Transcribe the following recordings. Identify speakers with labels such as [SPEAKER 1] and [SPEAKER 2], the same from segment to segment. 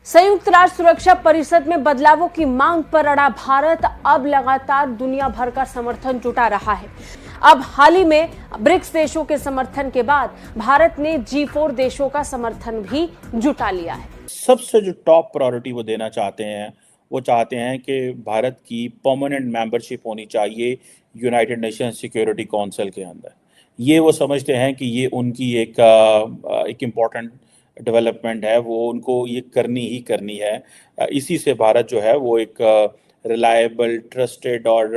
[SPEAKER 1] संयुक्त राष्ट्र सुरक्षा परिषद में बदलावों की मांग पर अड़ा भारत अब लगातार दुनिया भर का समर्थन जुटा रहा है। अब हाल ही में ब्रिक्स देशों के समर्थन के बाद भारत ने G4 देशों का समर्थन भी जुटा लिया है।
[SPEAKER 2] सबसे जो टॉप प्रायोरिटी वो देना चाहते हैं, वो चाहते हैं कि भारत की परमानेंट मेंबरशिप होनी चाहिए यूनाइटेड नेशन सिक्योरिटी काउंसिल के अंदर। ये वो समझते हैं कि ये उनकी एक इम्पॉर्टेंट डेवलपमेंट है, वो उनको ये करनी ही करनी है। इसी से भारत जो है वो एक रिलायबल, ट्रस्टेड और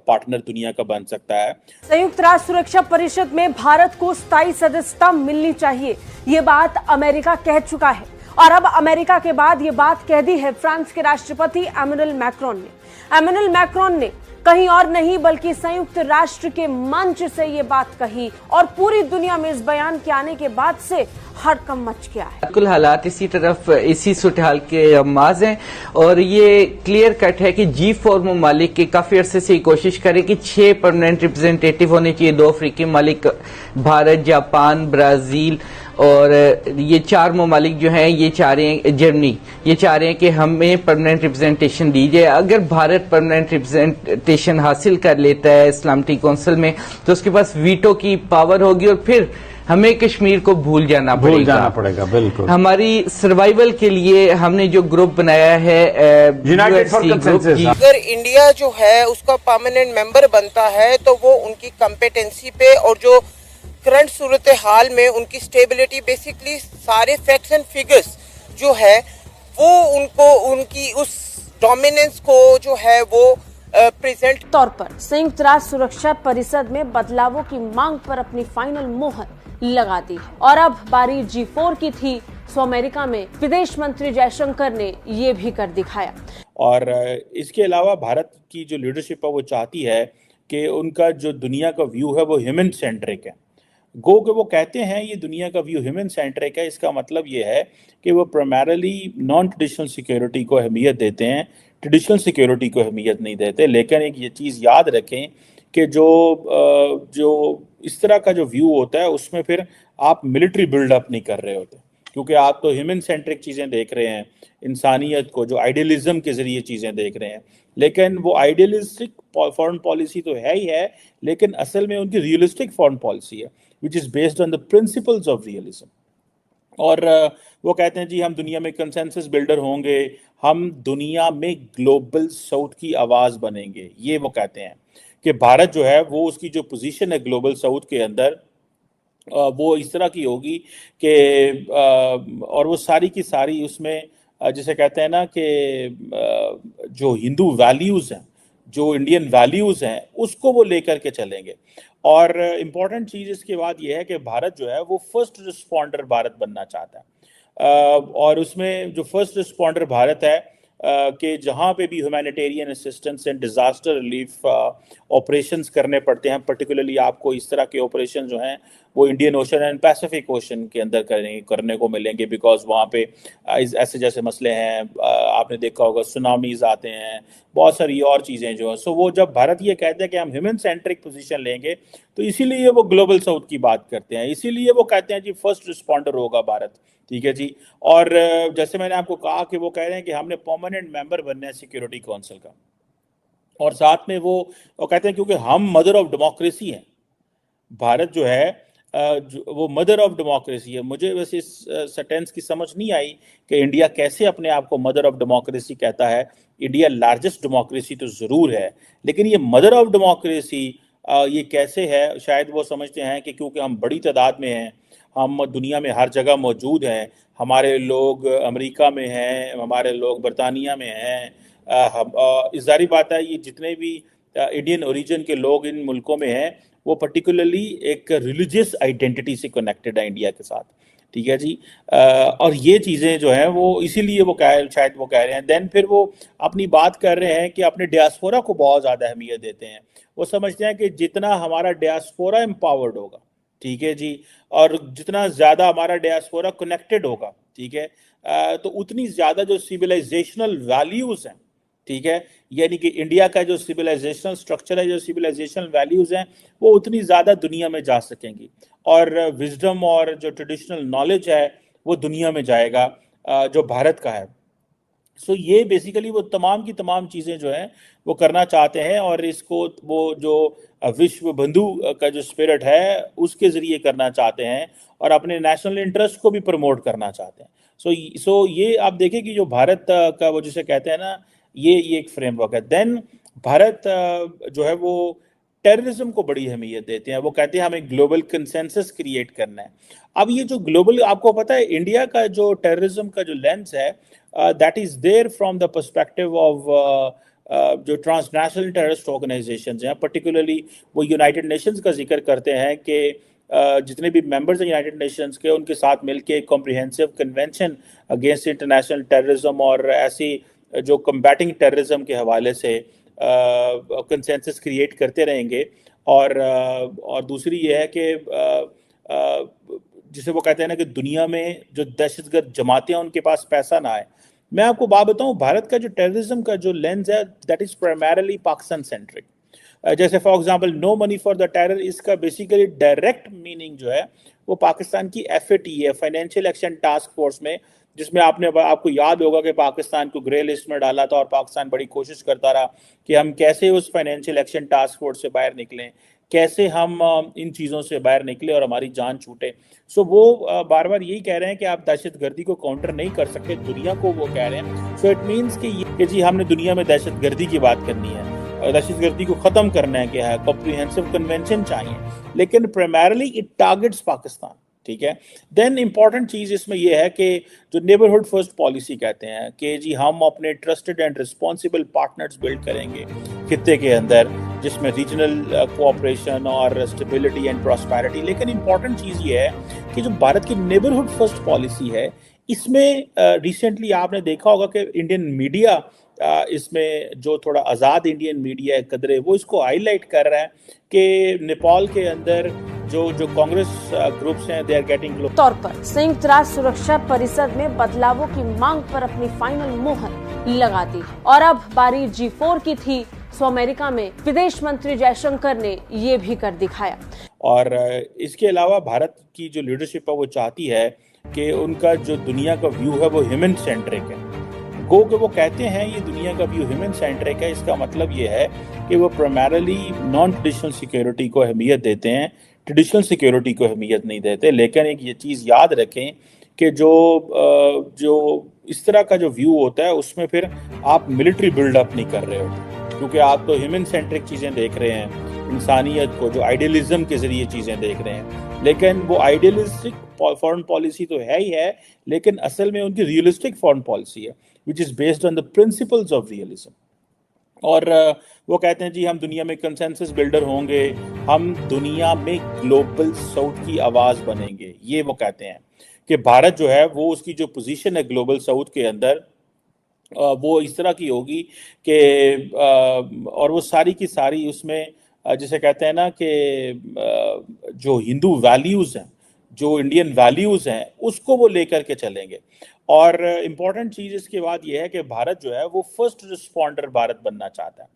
[SPEAKER 2] पार्टनर दुनिया का बन सकता है।
[SPEAKER 1] संयुक्त राष्ट्र सुरक्षा परिषद में भारत को स्थायी सदस्यता मिलनी चाहिए, ये बात अमेरिका कह चुका है और अब अमेरिका के बाद ये बात कह दी है फ्रांस के राष्ट्रपति एमेनुएल मैक्रोन ने। एमेनुएल मैक्रोन ने कहीं और नहीं बल्कि संयुक्त राष्ट्र के मंच से ये बात कही और पूरी दुनिया में इस बयान के आने के बाद से हड़कंप मच गया है।
[SPEAKER 3] बिल्कुल हालात इसी सूरत-हाल के माज हैं और ये क्लियर कट है कि G4 ममालिक की काफी अरसे से कोशिश करें कि 6 परमानेंट रिप्रेजेंटेटिव होने चाहिए। 2 अफ्रीकी ममालिक भारत, जापान, ब्राजील और ये 4 ममालिक जो हैं ये चाह रहे हैं, जर्मनी, ये चाह रहे हैं कि हमें परमानेंट रिप्रेजेंटेशन दी जाए। अगर भारत परमानेंट रिप्रेजेंटेशन हासिल कर लेता है इस्लामिक काउंसिल में तो उसके पास वीटो की पावर होगी और फिर हमें कश्मीर को भूल जाना पड़ेगा।
[SPEAKER 4] बिल्कुल।
[SPEAKER 3] हमारी सर्वाइवल के लिए हमने जो ग्रुप बनाया है
[SPEAKER 4] यूनाइटेड फॉर कंसेंसस।
[SPEAKER 5] अगर इंडिया जो है उसका परमानेंट मेंबर बनता है तो वो उनकी कॉम्पिटेंसी पे और जो करंट सूरत हाल में उनकी स्टेबिलिटी, बेसिकली सारे फैक्ट्स एंड फिगर्स जो है वो उनको उनकी उस डोमिनेंस को जो है वो प्रेजेंट
[SPEAKER 1] तौर पर संयुक्त राष्ट्र सुरक्षा परिषद में बदलावों की मांग पर अपनी फाइनल मोहर लगा दी है और अब बारी G4 की थी, सो अमेरिका में विदेश मंत्री जयशंकर ने ये भी कर दिखाया।
[SPEAKER 2] और इसके अलावा भारत की जो लीडरशिप है वो चाहती है कि उनका जो दुनिया का व्यू है वो ह्यूमन सेंट्रिक है। गो के वो कहते हैं ये दुनिया का व्यू ह्यूमन सेंट्रिक है, इसका मतलब ये है कि वो प्राइमरीली नॉन ट्रेडिशनल सिक्योरिटी को अहमियत देते हैं, ट्रेडिशनल सिक्योरिटी को अहमियत नहीं देते। लेकिन एक ये चीज़ याद रखें कि जो इस तरह का जो व्यू होता है उसमें फिर आप मिलिट्री बिल्डअप नहीं कर रहे होते, क्योंकि आप तो ह्यूमन सेंट्रिक चीज़ें देख रहे हैं, इंसानियत को जो आइडियलिज्म के ज़रिए चीज़ें देख रहे हैं। लेकिन वो आइडियलिस्टिक फॉरेन पॉलिसी तो है ही है, लेकिन असल में उनकी रियलिस्टिक फॉरेन पॉलिसी है which is based on the principles of realism. और वो कहते हैं जी हम दुनिया में कंसेंसस बिल्डर होंगे, हम दुनिया में ग्लोबल साउथ की आवाज़ बनेंगे। ये वो कहते हैं कि भारत जो है वो उसकी जो पोजीशन है ग्लोबल साउथ के अंदर वो इस तरह की होगी कि और वो सारी की सारी उसमें जिसे कहते हैं ना कि जो हिंदू वैल्यूज़ हैं, जो इंडियन वैल्यूज़ हैं, उसको वो लेकर के चलेंगे। और इम्पॉर्टेंट चीज़ इसके बाद ये है कि भारत जो है वो फर्स्ट रिस्पॉन्डर भारत बनना चाहता है और उसमें जो फर्स्ट रिस्पॉन्डर भारत है कि जहाँ पे भी humanitarian assistance and disaster relief operations करने पड़ते हैं, पर्टिकुलरली आपको इस तरह के ऑपरेशन जो हैं वो Indian ocean and Pacific ocean के अंदर करने को मिलेंगे, बिकॉज वहाँ पे ऐसे जैसे मसले हैं, आपने देखा होगा सुनामीज आते हैं, बहुत सारी और चीज़ें जो हैं। सो वो जब भारत ये कहते हैं कि हम ह्यूमन सेंट्रिक पोजीशन लेंगे तो इसीलिए वो ग्लोबल साउथ की बात करते हैं, इसीलिए वो कहते हैं जी फर्स्ट रिस्पॉन्डर होगा भारत। ठीक है जी। और जैसे मैंने आपको कहा कि वो कह रहे हैं कि हमने परमानेंट मेंबर बनना है सिक्योरिटी काउंसिल का, और साथ में वो कहते हैं क्योंकि हम मदर ऑफ डेमोक्रेसी हैं, भारत जो है वो मदर ऑफ डेमोक्रेसी है। मुझे वैसे इस सेंटेंस की समझ नहीं आई कि इंडिया कैसे अपने आप को मदर ऑफ डेमोक्रेसी कहता है। इंडिया लार्जेस्ट डेमोक्रेसी तो ज़रूर है, लेकिन ये मदर ऑफ डेमोक्रेसी ये कैसे है? शायद वो समझते हैं कि क्योंकि हम बड़ी तादाद में हैं, हम दुनिया में हर जगह मौजूद हैं, हमारे लोग अमेरिका में हैं, हमारे लोग बरतानिया में हैं, ज़ाहिर बात है ये जितने भी इंडियन ओरिजिन के लोग इन मुल्कों में हैं वो पर्टिकुलरली एक रिलीजियस आइडेंटिटी से कनेक्टेड है इंडिया के साथ। ठीक है जी। और ये चीज़ें जो हैं वो इसीलिए वो शायद वो कह रहे हैं। देन फिर वो अपनी बात कर रहे हैं कि अपने डियास्पोरा को बहुत ज़्यादा अहमियत देते हैं। वो समझते हैं कि जितना हमारा डियास्पोरा एम्पावर्ड होगा, ठीक है जी, और जितना ज़्यादा हमारा डियास्पोरा कनेक्टेड होगा, ठीक है, तो उतनी ज़्यादा जो सिविलाइजेशनल वैल्यूज़ हैं, ठीक है, यानी कि इंडिया का जो सिविलाइजेशनल स्ट्रक्चर है, जो सिविलाइजेशनल वैल्यूज़ हैं, वो उतनी ज़्यादा दुनिया में जा सकेंगी और विजडम और जो ट्रेडिशनल नॉलेज है वो दुनिया में जाएगा। जो भारत का है। सो ये बेसिकली वो तमाम की तमाम चीज़ें जो हैं वो करना चाहते हैं, और इसको वो जो विश्व बंधु का जो स्पिरिट है उसके ज़रिए करना चाहते हैं, और अपने नेशनल इंटरेस्ट को भी प्रमोट करना चाहते हैं। सो ये आप देखें कि जो भारत का वो जिसे कहते हैं ना, ये एक फ्रेमवर्क है। देन भारत जो है वो टेररिज्म को बड़ी अहमियत देते हैं। वो कहते हैं हमें ग्लोबल कंसेंसस क्रिएट करना है। अब ये जो ग्लोबल, आपको पता है इंडिया का जो टेररिज्म का जो लेंस है, that is there from the perspective of जो ट्रांसनेशनल टेररिस्ट ऑर्गेनाइजेशंस हैं, पर्टिकुलरली वो यूनाइटेड नेशंस का जिक्र करते हैं कि जितने भी मेंबर्स हैं यूनाइटेड नेशंस के, उनके साथ मिलके एक comprehensive convention against international terrorism और ऐसी जो कम्बैटिंग टेररिज्म के हवाले से कंसेंसस क्रिएट करते रहेंगे। और दूसरी ये है कि जिसे वो कहते हैं ना कि दुनिया में जो दहशतगर्द जमातें हैं उनके पास पैसा ना आए। मैं आपको बात बताऊं, भारत का जो टेररिज्म का जो लेंस है that is primarily Pakistan centric. जैसे for example no money for the terror, इसका बेसिकली डायरेक्ट मीनिंग जो है वो पाकिस्तान की FAT है, फाइनेंशियल एक्शन टास्क फोर्स में, जिसमें आपको याद होगा कि पाकिस्तान को ग्रे लिस्ट में डाला था और पाकिस्तान बड़ी कोशिश करता रहा कि हम कैसे उस फाइनेंशियल एक्शन टास्क फोर्स से बाहर निकलें, कैसे हम इन चीज़ों से बाहर निकले और हमारी जान छूटे। सो वो बार बार यही कह रहे हैं कि आप दहशतगर्दी को काउंटर नहीं कर सकते, दुनिया को वो कह रहे हैं। सो इट मीन्स कि जी हमने दुनिया में दहशतगर्दी की बात करनी है, दहशतगर्दी को ख़त्म करना है, क्या है कॉम्प्रिहेंसिव कन्वेंशन चाहिए, लेकिन प्राइमरली इट टारगेट्स पाकिस्तान। ठीक है। देन इंपॉर्टेंट चीज़ इसमें यह है कि जो नेबरहुड फर्स्ट पॉलिसी कहते हैं कि जी हम अपने trusted and responsible partners build करेंगे खित्ते के अंदर, जिसमें रीजनल कोऑपरेशन और स्टेबिलिटी एंड प्रॉस्पेरिटी। लेकिन इंपॉर्टेंट चीज़ ये है कि जो भारत की नेबरहुड फर्स्ट पॉलिसी है, इसमें रिसेंटली आपने देखा होगा कि इंडियन मीडिया इसमें जो थोड़ा आज़ाद इंडियन मीडिया है कदरे, वो इसको हाईलाइट कर रहा है कि नेपाल के अंदर जो कांग्रेस ग्रुप्स हैं दे आर गेटिंग
[SPEAKER 1] तौर पर संयुक्त राष्ट्र सुरक्षा परिषद में बदलावों की मांग पर अपनी फाइनल मोहर लगा दी। और अब बारी G4 की थी, सो अमेरिका में विदेश मंत्री जयशंकर ने ये भी कर दिखाया।
[SPEAKER 2] और इसके अलावा भारत की जो लीडरशिप है वो चाहती है कि उनका जो दुनिया का व्यू है वो ह्यूमन सेंट्रिक है। गो के वो कहते हैं ये दुनिया का व्यू ह्यूमन सेंट्रिक है, इसका मतलब ये है कि वो प्राइमरली नॉन ट्रेडिशनल सिक्योरिटी को अहमियत देते हैं, ट्रेडिशनल सिक्योरिटी को अहमियत नहीं देते। लेकिन एक ये चीज़ याद रखें कि जो इस तरह का जो व्यू होता है उसमें फिर आप मिलिट्री बिल्डअप नहीं कर रहे हो, क्योंकि आप तो ह्यूमन सेंट्रिक चीज़ें देख रहे हैं, इंसानियत को जो आइडियलिज्म के ज़रिए चीज़ें देख रहे हैं। लेकिन वो आइडियलिस्टिक फॉरेन पॉलिसी तो है ही है, लेकिन असल में उनकी रियलिस्टिक फॉरेन पॉलिसी है which is based on the principles of realism. और वो कहते हैं जी हम दुनिया में कंसेंसस बिल्डर होंगे, हम दुनिया में ग्लोबल साउथ की आवाज़ बनेंगे। ये वो कहते हैं कि भारत जो है वो उसकी जो पोजीशन है ग्लोबल साउथ के अंदर वो इस तरह की होगी कि और वो सारी की सारी उसमें जिसे कहते हैं ना कि जो हिंदू वैल्यूज़ हैं, जो इंडियन वैल्यूज़ हैं, उसको वो लेकर के चलेंगे। और इम्पॉर्टेंट चीज़ इसके बाद ये है कि भारत जो है वो फर्स्ट रिस्पॉन्डर भारत बनना चाहता है।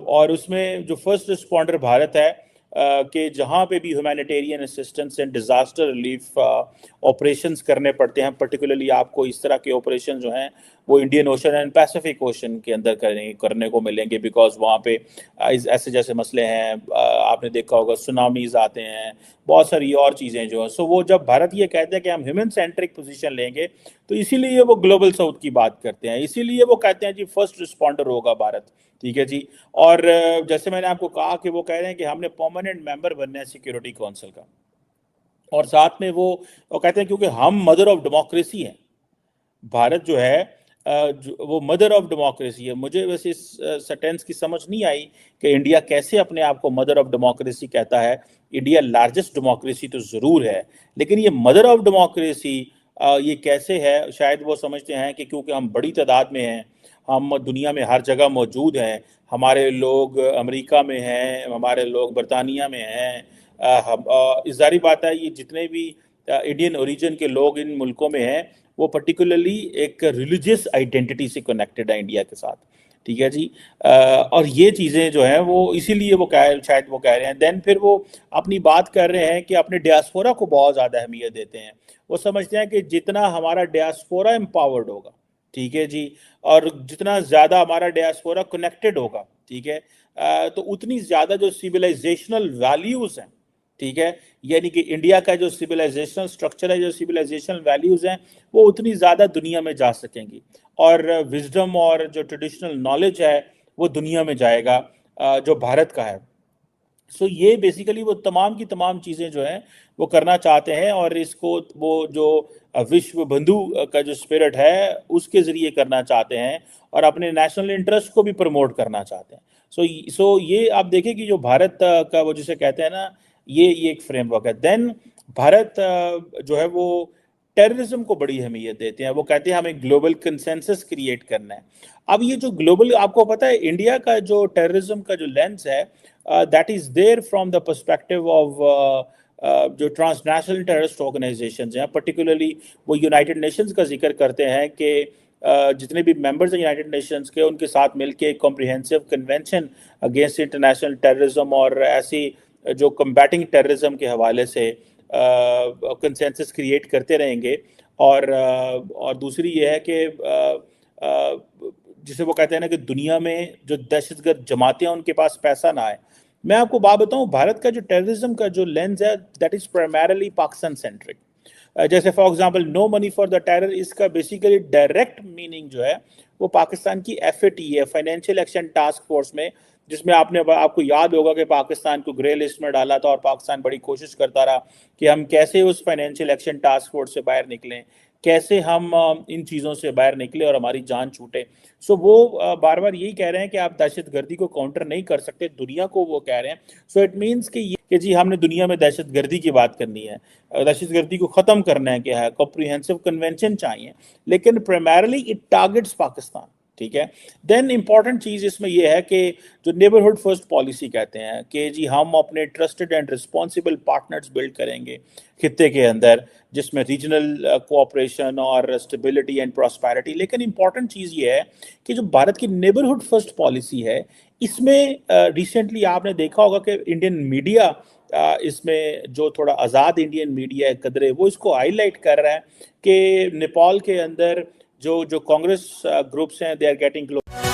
[SPEAKER 2] और उसमें जो फर्स्ट रिस्पॉन्डर भारत है कि जहाँ पे भी humanitarian assistance and disaster relief operations करने पड़ते हैं, पर्टिकुलरली आपको इस तरह के ऑपरेशन जो हैं वो Indian ocean and Pacific ocean के अंदर करने को मिलेंगे, बिकॉज वहाँ पे ऐसे जैसे मसले हैं, आपने देखा होगा सुनामीज आते हैं, बहुत सारी और चीज़ें जो हैं। सो वो जब भारत ये कहते हैं कि हम ह्यूमन सेंट्रिक पोजीशन लेंगे, तो इसीलिए वो ग्लोबल साउथ की बात करते हैं, इसीलिए वो कहते हैं जी फर्स्ट रिस्पॉन्डर होगा भारत। ठीक है जी। और जैसे मैंने आपको कहा कि वो कह रहे हैं कि हमने परमानेंट मेंबर बनना है सिक्योरिटी काउंसिल का, और साथ में वो कहते हैं क्योंकि हम मदर ऑफ डेमोक्रेसी हैं, भारत जो है वो मदर ऑफ डेमोक्रेसी है। मुझे वैसे इस सेंटेंस की समझ नहीं आई कि इंडिया कैसे अपने आप को मदर ऑफ डेमोक्रेसी कहता है। इंडिया लार्जेस्ट डेमोक्रेसी तो ज़रूर है, लेकिन ये मदर ऑफ डेमोक्रेसी ये कैसे है? शायद वो समझते हैं कि क्योंकि हम बड़ी तादाद में हैं, हम दुनिया में हर जगह मौजूद हैं, हमारे लोग अमेरिका में हैं, हमारे लोग बरतानिया में हैं, ज़ाहिर बात है ये जितने भी इंडियन ओरिजिन के लोग इन मुल्कों में हैं वो पर्टिकुलरली एक रिलीजियस आइडेंटिटी से कनेक्टेड है इंडिया के साथ। ठीक है जी। और ये चीज़ें जो हैं वो इसीलिए वो शायद वो कह रहे हैं। देन फिर वो अपनी बात कर रहे हैं कि अपने डियास्पोरा को बहुत ज़्यादा अहमियत देते हैं। वो समझते हैं कि जितना हमारा डियास्पोरा एम्पावर्ड होगा, ठीक है जी, और जितना ज़्यादा हमारा डियास्पोरा कनेक्टेड होगा, ठीक है, तो उतनी ज़्यादा जो सिविलाइजेशनल वैल्यूज़ हैं, ठीक है, यानी कि इंडिया का जो सिविलाइजेशनल स्ट्रक्चर है, जो सिविलाइजेशनल वैल्यूज़ हैं, वो उतनी ज़्यादा दुनिया में जा सकेंगी और विजडम और जो ट्रेडिशनल नॉलेज है वो दुनिया में जाएगा जो भारत का है। सो ये बेसिकली वो तमाम की तमाम चीज़ें जो हैं वो करना चाहते हैं और इसको वो जो विश्व बंधु का जो स्पिरिट है उसके ज़रिए करना चाहते हैं और अपने नेशनल इंटरेस्ट को भी प्रमोट करना चाहते हैं। सो ये आप देखें कि जो भारत का वो जिसे कहते हैं ना, ये एक फ्रेमवर्क है। देन भारत जो है वो टेररिज्म को बड़ी अहमियत देते हैं। वो कहते हैं हमें ग्लोबल कंसेंसस क्रिएट करना है। अब ये जो ग्लोबल, आपको पता है इंडिया का जो टेररिज्म का जो लेंस है, that is there from the perspective of जो ट्रांसनेशनल टेररिस्ट ऑर्गेनाइजेशंस हैं, पर्टिकुलरली वो यूनाइटेड नेशंस का जिक्र करते हैं कि जितने भी मेंबर्स हैं यूनाइटेड नेशंस के, उनके साथ मिलके एक comprehensive convention against international terrorism और ऐसी जो कम्बैटिंग टेररिज्म के हवाले से कंसेंसस क्रिएट करते रहेंगे। और दूसरी ये है कि जिसे वो कहते हैं ना कि दुनिया में जो दहशतगर्द जमातें हैं उनके पास पैसा ना आए। मैं आपको बात बताऊं, भारत का जो टेररिज्म का जो लेंस है that is primarily Pakistan centric. जैसे for example no money for the terror, इसका बेसिकली डायरेक्ट मीनिंग जो है वो पाकिस्तान की FAT है, फाइनेंशियल एक्शन टास्क फोर्स में, जिसमें आपको याद होगा कि पाकिस्तान को ग्रे लिस्ट में डाला था और पाकिस्तान बड़ी कोशिश करता रहा कि हम कैसे उस फाइनेंशियल एक्शन टास्क फोर्स से बाहर निकलें, कैसे हम इन चीज़ों से बाहर निकले और हमारी जान छूटे। सो वो बार बार यही कह रहे हैं कि आप दहशतगर्दी को काउंटर नहीं कर सकते, दुनिया को वो कह रहे हैं। सो इट मीन्स कि जी हमने दुनिया में दहशतगर्दी की बात करनी है, दहशतगर्दी को ख़त्म करना है, क्या है कॉम्प्रिहेंसिव कन्वेंशन चाहिए, लेकिन प्राइमरली इट टारगेट्स पाकिस्तान, ठीक है। देन इंपॉर्टेंट चीज़ इसमें यह है कि जो नेबरहुड फर्स्ट पॉलिसी कहते हैं कि जी हम अपने trusted and responsible partners build करेंगे खित्ते के अंदर, जिसमें रीजनल कोऑपरेशन और स्टेबिलिटी एंड प्रॉस्पेरिटी। लेकिन इंपॉर्टेंट चीज़ ये है कि जो भारत की नेबरहुड फर्स्ट पॉलिसी है, इसमें रिसेंटली आपने देखा होगा कि इंडियन मीडिया इसमें जो थोड़ा आज़ाद इंडियन मीडिया है कदरे, वो इसको हाईलाइट कर रहा है कि नेपाल के अंदर जो कांग्रेस ग्रुप्स हैं दे आर गेटिंग क्लोज।